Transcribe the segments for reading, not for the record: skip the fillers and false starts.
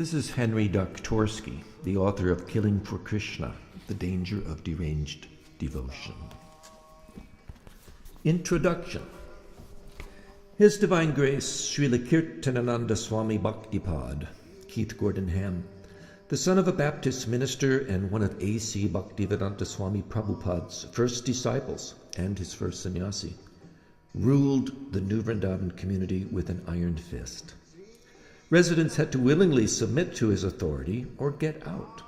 This is Henry Doktorsky, the author of Killing for Krishna, The Danger of Deranged Devotion. Introduction. His Divine Grace, Srila Kirtan Ananda Swami Bhaktipad, Keith Gordon Ham, the son of a Baptist minister and one of A.C. Bhaktivedanta Swami Prabhupada's first disciples and his first sannyasi, ruled the New Vrindaban community with an iron fist. Residents had to willingly submit to his authority or get out.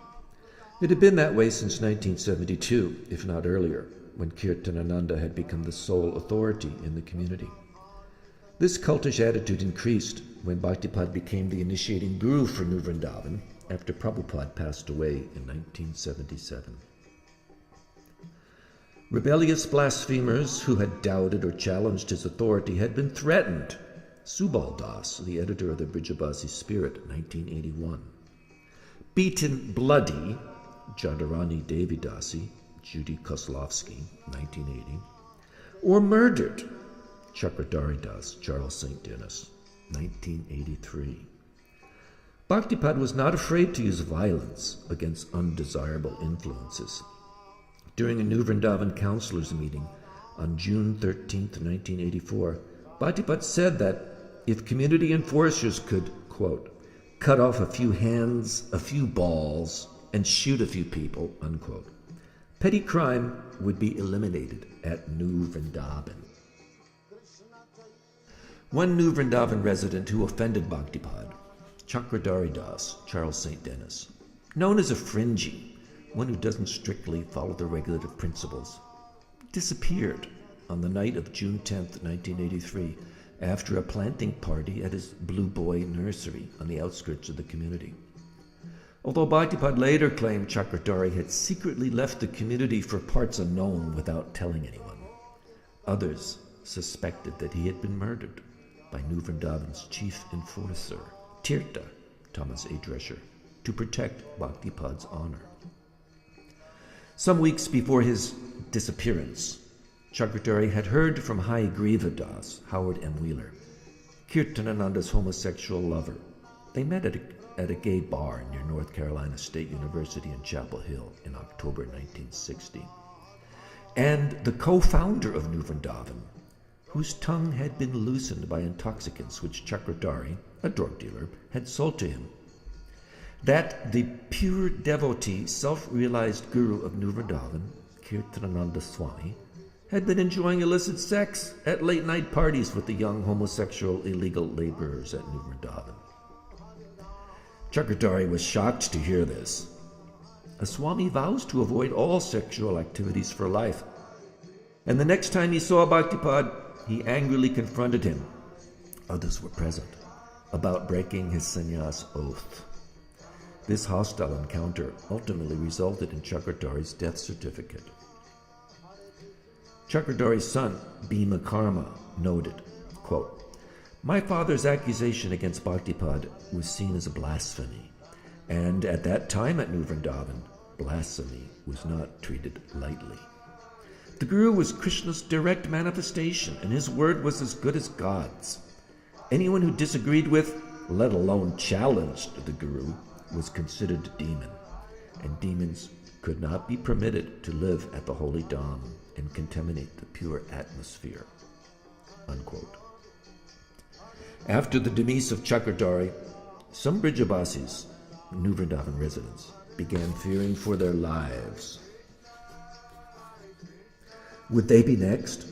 It had been that way since 1972, if not earlier, when Kirtan Ananda had become the sole authority in the community. This cultish attitude increased when Bhaktipad became the initiating guru for New Vrindaban after Prabhupada passed away in 1977. Rebellious blasphemers who had doubted or challenged his authority had been threatened. Subal Das, the editor of the Brijabasi Spirit, 1981. Beaten bloody, Jadharani Devidasi, Judy Kozlovsky, 1980. Or murdered, Chakradhari Das, Charles St. Denis, 1983. Bhaktipad was not afraid to use violence against undesirable influences. During a New Vrindavan councilors meeting on June 13, 1984, Bhaktipad said that if community enforcers could, quote, cut off a few hands, a few balls, and shoot a few people, unquote, petty crime would be eliminated at New Vrindaban. One New Vrindavan resident who offended Bhaktipad, Chakradhari Das, Charles St. Denis, known as a fringy, one who doesn't strictly follow the regulative principles, disappeared on the night of June 10, 1983, after a planting party at his Blue Boy nursery on the outskirts of the community. Although Bhaktipad later claimed Chakradhari had secretly left the community for parts unknown without telling anyone, others suspected that he had been murdered by New Vrindavan's chief enforcer, Tirtha, Thomas A. Drescher, to protect Bhaktipad's honor. Some weeks before his disappearance, Chakradhari had heard from Hayagriva Das, Howard M. Wheeler, Kirtan Ananda's homosexual lover. They met at a gay bar near North Carolina State University in Chapel Hill in October 1960. And the co-founder of New Vrindavan, whose tongue had been loosened by intoxicants which Chakradhari, a drug dealer, had sold to him. That the pure devotee, self-realized guru of New Vrindavan, Kirtan Ananda Swami, had been enjoying illicit sex at late-night parties with the young homosexual illegal laborers at New Vrindavan. Chakradhari was shocked to hear this. A Swami vows to avoid all sexual activities for life, and the next time he saw Bhaktipad, he angrily confronted him, others were present, about breaking his sannyas oath. This hostile encounter ultimately resulted in Chakradhari's death certificate. Chakradhari's son, Bhima Karma, noted, quote, my father's accusation against Bhaktipad was seen as a blasphemy, and at that time at New Vrindavan, blasphemy was not treated lightly. The Guru was Krishna's direct manifestation, and his word was as good as God's. Anyone who disagreed with, let alone challenged the Guru, was considered a demon, and demons could not be permitted to live at the holy Dham and contaminate the pure atmosphere, unquote. After the demise of Chakradhari, some Brijabasis, New Vrindavan residents, began fearing for their lives. Would they be next?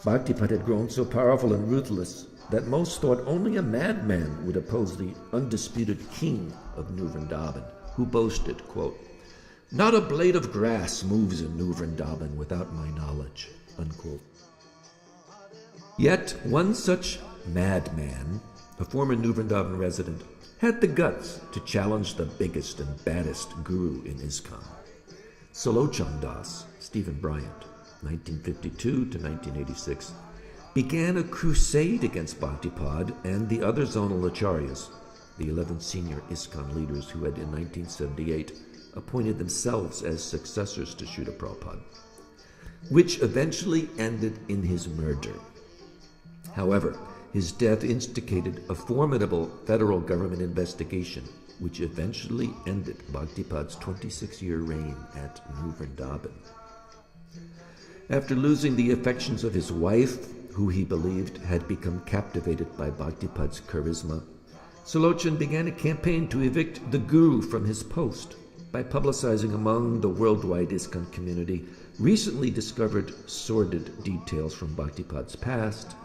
Bhaktipad had grown so powerful and ruthless that most thought only a madman would oppose the undisputed king of New Vrindaban, who boasted, quote, not a blade of grass moves in New Vrindaban without my knowledge, unquote. Yet one such madman, a former New Vrindavan resident, had the guts to challenge the biggest and baddest guru in ISKCON. Salochand Das, Stephen Bryant, 1952 to 1986, began a crusade against Bhaktipad and the other zonal acharyas, the 11 senior ISKCON leaders who had in 1978 appointed themselves as successors to Srila Prabhupada, which eventually ended in his murder. However, his death instigated a formidable federal government investigation which eventually ended Bhaktipad's 26-year reign at New Vrindaban. After losing the affections of his wife, who he believed had become captivated by Bhaktipad's charisma, Sulochana began a campaign to evict the guru from his post by publicizing among the worldwide ISKCON community recently discovered sordid details from Bhaktipad's past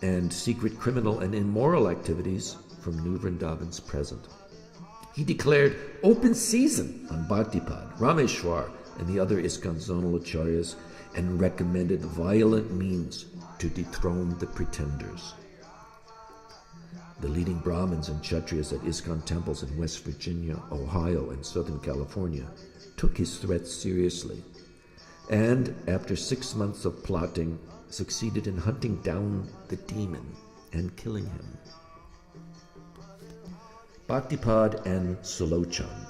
and secret criminal and immoral activities from New Vrindaban's present. He declared open season on Bhaktipad, Rameshwar, and the other ISKCON zonal acharyas, and recommended violent means to dethrone the pretenders. The leading Brahmins and Kshatriyas at ISKCON temples in West Virginia, Ohio, and Southern California took his threats seriously, and after 6 months of plotting, succeeded in hunting down the demon and killing him. Bhaktipad and Sulochana.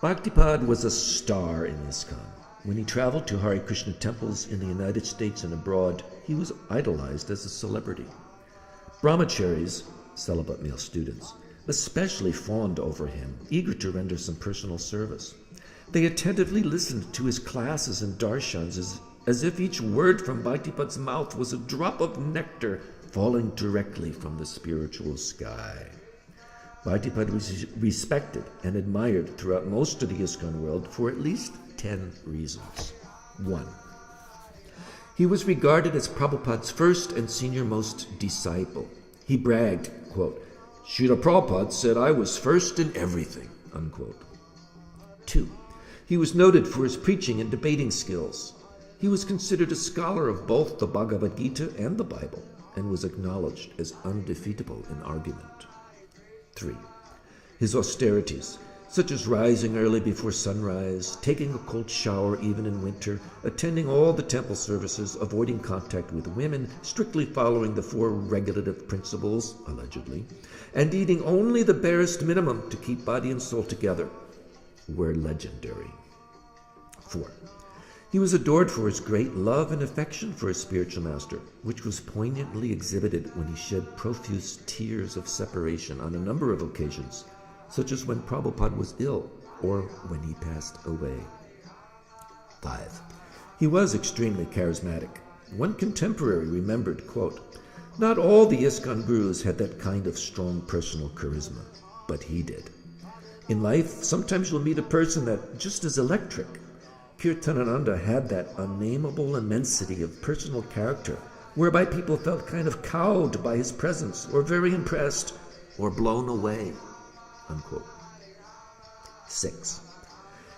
Bhaktipad was a star in ISKCON. When he traveled to Hare Krishna temples in the United States and abroad, he was idolized as a celebrity. Brahmacharis, celibate male students, especially fawned over him, eager to render some personal service. They attentively listened to his classes and darshans as if each word from Bhaktipad's mouth was a drop of nectar falling directly from the spiritual sky. Bhaktipad was respected and admired throughout most of the ISKCON world for at least 10 reasons. 1. He was regarded as Prabhupada's first and senior-most disciple. He bragged, quote, "Srila Prabhupada said I was first in everything," unquote. 2. He was noted for his preaching and debating skills. He was considered a scholar of both the Bhagavad Gita and the Bible, and was acknowledged as undefeatable in argument. 3. His austerities, such as rising early before sunrise, taking a cold shower even in winter, attending all the temple services, avoiding contact with women, strictly following the 4 regulative principles, allegedly, and eating only the barest minimum to keep body and soul together, were legendary. 4. He was adored for his great love and affection for his spiritual master, which was poignantly exhibited when he shed profuse tears of separation on a number of occasions, such as when Prabhupada was ill or when he passed away. 5. He was extremely charismatic. One contemporary remembered, quote, "Not all the ISKCON gurus had that kind of strong personal charisma, but he did. In life, sometimes you'll meet a person that just is electric. Kirtan Ananda had that unnameable immensity of personal character, whereby people felt kind of cowed by his presence, or very impressed, or blown away," unquote. 6.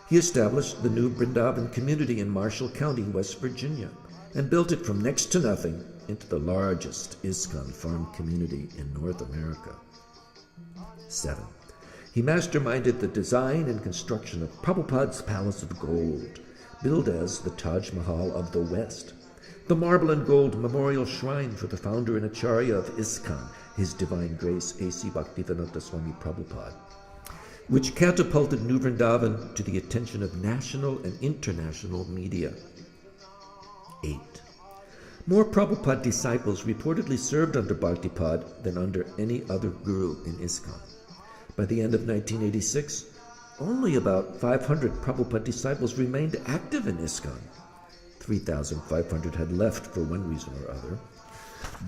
He established the New Vrindaban community in Marshall County, West Virginia, and built it from next to nothing into the largest ISKCON farm community in North America. 7. He masterminded the design and construction of Prabhupada's Palace of Gold, billed as the Taj Mahal of the West, the marble and gold memorial shrine for the founder and acharya of ISKCON, His Divine Grace A.C. Bhaktivedanta Swami Prabhupada, which catapulted New Vrindaban to the attention of national and international media. 8. More Prabhupada disciples reportedly served under Bhaktipad than under any other guru in ISKCON. By the end of 1986, only about 500 Prabhupada disciples remained active in ISKCON. 3,500 had left for one reason or other.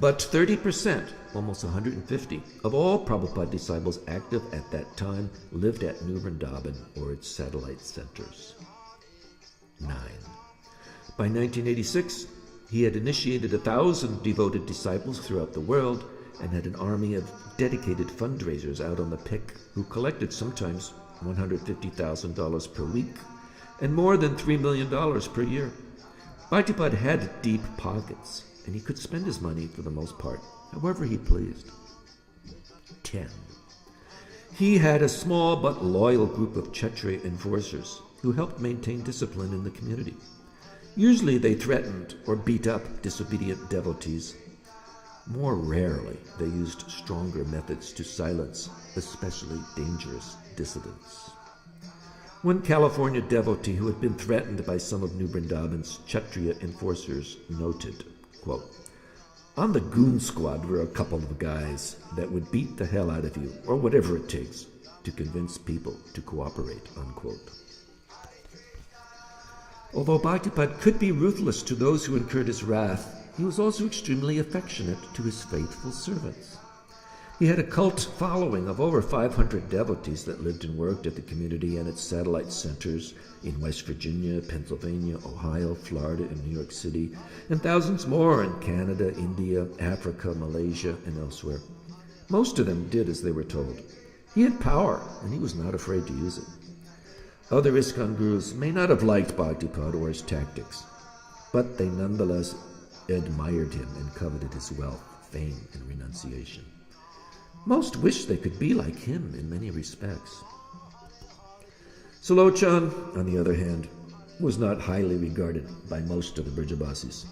But 30%, almost 150, of all Prabhupada disciples active at that time lived at New Vrindaban or its satellite centers. 9. By 1986, he had initiated 1,000 devoted disciples throughout the world and had an army of dedicated fundraisers out on the pick who collected sometimes $150,000 per week and more than $3 million per year. Bhaktipad had deep pockets, and he could spend his money for the most part, however he pleased. 10. He had a small but loyal group of Kshatriya enforcers who helped maintain discipline in the community. Usually they threatened or beat up disobedient devotees. More rarely, they used stronger methods to silence especially dangerous dissidents. One California devotee who had been threatened by some of New Vrindaban's Kshatriya enforcers noted, quote, "On the goon squad were a couple of guys that would beat the hell out of you, or whatever it takes. to convince people to cooperate, unquote. Although Bhaktipad could be ruthless to those who incurred his wrath, he was also extremely affectionate to his faithful servants. He had a cult following of over 500 devotees that lived and worked at the community and its satellite centers in West Virginia, Pennsylvania, Ohio, Florida, and New York City, and thousands more in Canada, India, Africa, Malaysia, and elsewhere. Most of them did as they were told. He had power, and he was not afraid to use it. Other ISKCON gurus may not have liked Bhaktipad or his tactics, but they nonetheless admired him and coveted his wealth, fame, and renunciation. Most wished they could be like him in many respects. Sulochan, on the other hand, was not highly regarded by most of the Brijabasis.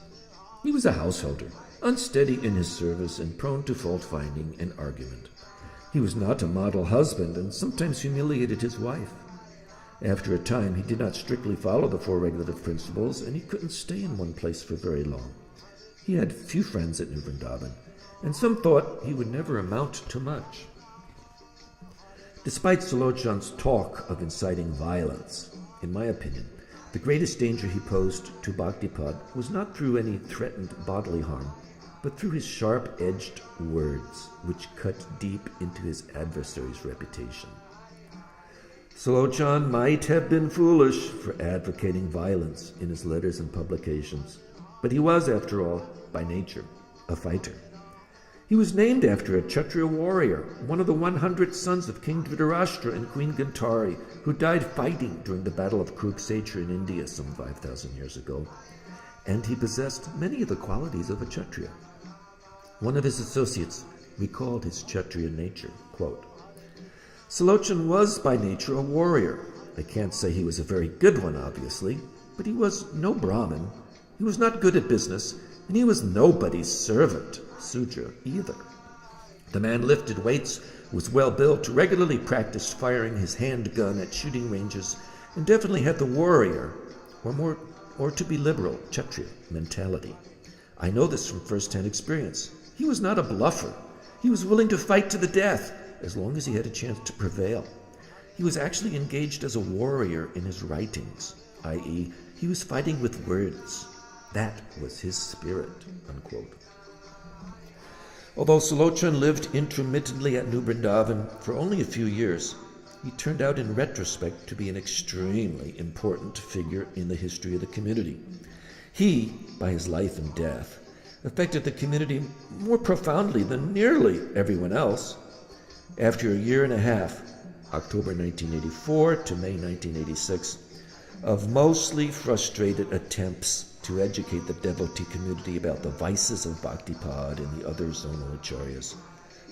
He was a householder, unsteady in his service and prone to fault-finding and argument. He was not a model husband and sometimes humiliated his wife. After a time, he did not strictly follow the four regulative principles, and he couldn't stay in one place for very long. He had few friends at New Vrindaban, and some thought he would never amount to much. Despite Sulochan's talk of inciting violence, in my opinion, the greatest danger he posed to Bhaktipad was not through any threatened bodily harm, but through his sharp-edged words, which cut deep into his adversary's reputation. Sulochan might have been foolish for advocating violence in his letters and publications, but he was, after all, by nature, a fighter. He was named after a Kshatriya warrior, one of the 100 sons of King Dhritarashtra and Queen Gantari, who died fighting during the Battle of Kurukshetra in India some 5,000 years ago, and he possessed many of the qualities of a Kshatriya. One of his associates recalled his Kshatriya nature, quote, "Sulochan was by nature a warrior. I can't say he was a very good one, obviously, but he was no Brahmin. He was not good at business, and he was nobody's servant, Sudra, either. The man lifted weights, was well built, regularly practiced firing his handgun at shooting ranges, and definitely had the warrior, or to be liberal, Kshatriya mentality. I know this from first-hand experience. He was not a bluffer. He was willing to fight to the death, as long as he had a chance to prevail. He was actually engaged as a warrior in his writings, i.e., he was fighting with words. That was his spirit," unquote. Although Sulochan lived intermittently at New Vrindavan for only a few years, he turned out in retrospect to be an extremely important figure in the history of the community. He, by his life and death, affected the community more profoundly than nearly everyone else. After a year and a half, October 1984 to May 1986, of mostly frustrated attempts to educate the devotee community about the vices of Bhaktipad and the other zonal acharyas,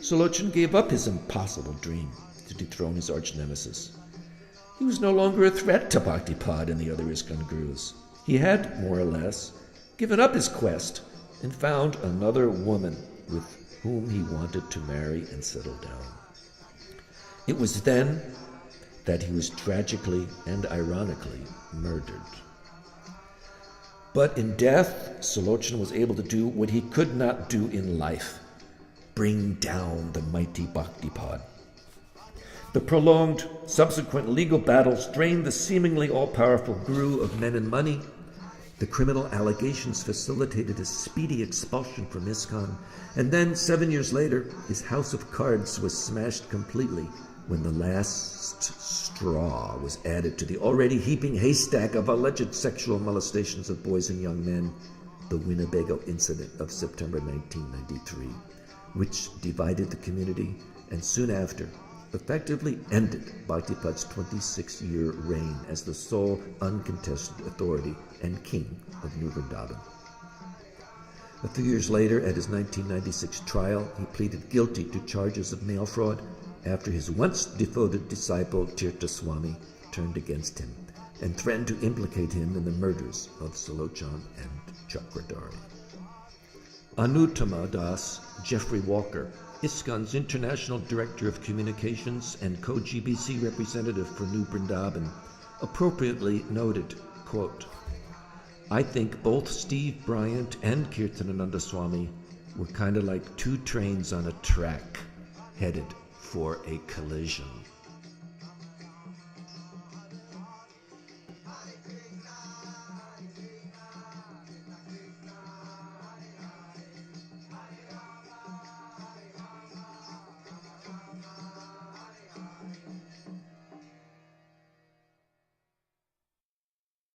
Sulochan gave up his impossible dream to dethrone his arch-nemesis. He was no longer a threat to Bhaktipad and the other ISKCON gurus. He had, more or less, given up his quest and found another woman with whom he wanted to marry and settle down. It was then that he was tragically and ironically murdered. But in death, Sulochan was able to do what he could not do in life: bring down the mighty Bhaktipad. The prolonged, subsequent legal battles drained the seemingly all-powerful guru of men and money. The criminal allegations facilitated his speedy expulsion from ISKCON, and then, 7 years later, his house of cards was smashed completely when the last straw was added to the already heaping haystack of alleged sexual molestations of boys and young men, the Winnebago incident of September 1993, which divided the community and soon after effectively ended Bhaktipad's 26-year reign as the sole uncontested authority and king of New Vrindaban. A few years later, at his 1996 trial, he pleaded guilty to charges of mail fraud after his once devoted disciple Tirtha Swami turned against him and threatened to implicate him in the murders of Sulochan and Chakradhari. Anuttama Das Jeffrey Walker, ISKCON's International Director of Communications and co-GBC representative for New Vrindaban, appropriately noted, quote, "I think both Steve Bryant and Kirtan Ananda Swami were kind of like two trains on a track headed for a collision."